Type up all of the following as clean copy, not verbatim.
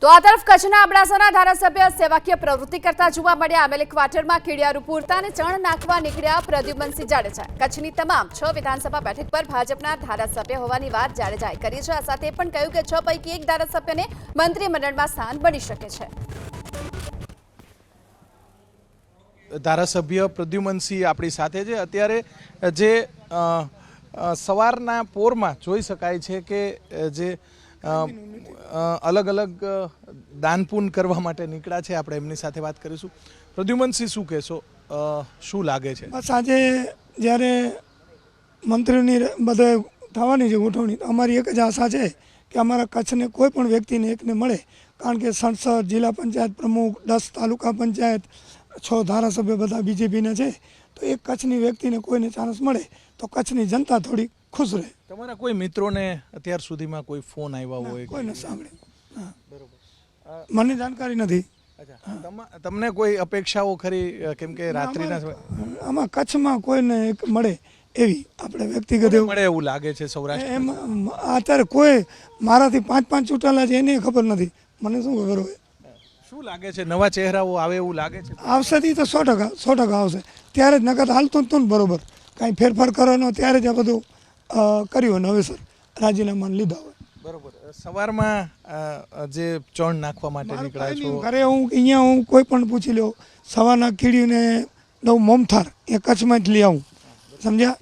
તો આ તરફ કચ્છના અબડાસાના ધારાસભ્ય સેવાકીય પ્રવૃત્તિ કરતા જોવા મળ્યા। આમેલી ક્વાર્ટરમાં કીડિયારું પૂરતા અને ચણ નાખવા નીકળ્યા પ્રદ્યુમનસિંહ જાડેજા। કચ્છની તમામ 6 વિધાનસભા બેઠક પર ભાજપના ધારાસભ્ય હોવાની વાત જાડેજાએ કરી છે। આ સાથે પણ કહ્યું કે 6 પૈકી એક ધારાસભ્યને મંત્રીમંડળમાં સ્થાન મળી શકે છે। ધારાસભ્ય પ્રદ્યુમનસિંહ આપણી સાથે છે। અત્યારે જે સવારના પોરમાં જોઈ શકાય છે કે જે અલગ અલગ દાનપૂન કરવા માટે નીકળ્યા છે। આપણે એમની સાથે વાત કરીશું। પ્રદ્યુમનસિંહ, શું કહેશો, શું લાગે છે? બસ આજે જ્યારે મંત્રીની બધે થવાની છે ગોઠવણી, અમારી એક જ આશા છે કે અમારા કચ્છને કોઈ પણ વ્યક્તિને એકને મળે, કારણ કે સંસદ, જિલ્લા પંચાયત પ્રમુખ, 10 તાલુકા પંચાયત, 6 ધારાસભ્ય બધા બીજેપીના છે, તો એક કચ્છની વ્યક્તિને કોઈને ચાન્સ મળે તો કચ્છની જનતા થોડી ખુશ રહે। તમારા કોઈ મિત્રોને અત્યાર સુધીમાં કોઈ ફોન આવ્યા હોય? કોઈને સાંભળે? હા, બરોબર, મને જાણકારી નથી। તમને કોઈ અપેક્ષાઓ ખરી? કેમ કે રાત્રિના આમાં કચ્છમાં કોઈને એક મળે એવી આપણે વ્યક્તિગત મળે એવું લાગે છે સૌરાષ્ટ્ર? એમ અત્યારે કોઈ મારાથી 5 ચૂંટાયેલા છે એને ખબર નથી, મને શું ખબર હોય? શું લાગે છે, નવા ચહેરાઓ આવે એવું લાગે છે? આવશે તો 100% આવશે। ત્યારે જ નકર હાલતું હતું ને બરોબર, કાંઈ ફેરફાર કરવાનો ત્યારે જ આ બધું કર્યું નવેસર રાજીનામા લીધા હોય। બરોબર, સવારમાં જે ચણ નાખવા માટે નીકળ્યા છો? ઘરે હું કોઈ પણ પૂછી લો, સવારના કીડીને દઉં મોમથાર, એ કચ્છમાં જ લઈ આવું, સમજ્યા?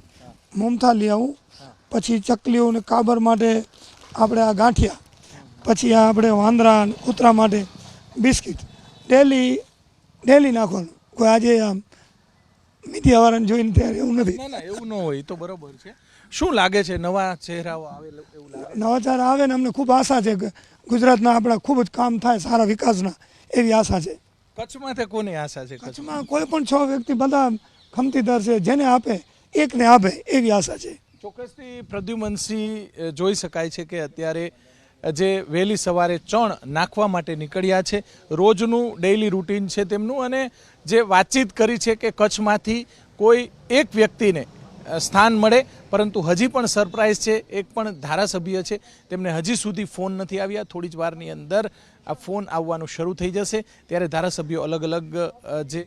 મોમથાર લઈ આવું, પછી ચકલીઓ ને કાબર માટે આપણે આ ગાંઠિયા, પછી આ આપણે વાંદરા કૂતરા માટે બિસ્કિટ ડેલી નાખવાનું। કોઈ આજે આમ મીડિયાવાળાને જોઈને ત્યારે એવું નથી। ના, એવું ન હોય તો બરોબર છે। શું લાગે છે, નવા ચહેરાઓ આવે એવું લાગે? નવા ચહેરા આવે ને અમને ખૂબ આશા છે કે ગુજરાતના આપણા ખૂબ જ કામ થાય સારા વિકાસના, એવી આશા છે। કચ્છમાં તે કોની આશા છે? કચ્છમાં કોઈ પણ 6 વ્યક્તિ બધા ખમતીદાર છે, જેને આપે એકને આપે એવી આશા છે। ચોક્કસથી પ્રદ્યુમનસિંહ જોઈ શકાય છે કે અત્યારે જે વહેલી સવારે ચણ નાખવા માટે નીકળ્યા છે, રોજનું ડેઇલી રૂટીન છે તેમનું, અને જે વાતચીત કરી છે કે કચ્છમાંથી કોઈ એક વ્યક્તિને સ્થાન મળે, પરંતુ હજી પણ સરપ્રાઇઝ છે, એક પણ ધારાસભ્ય છે તેમને હજી સુધી ફોન નથી આવ્યા। થોડી જ વારની અંદર આ ફોન આવવાનું શરૂ થઈ જશે, ત્યારે ધારાસભ્યો અલગ અલગ જે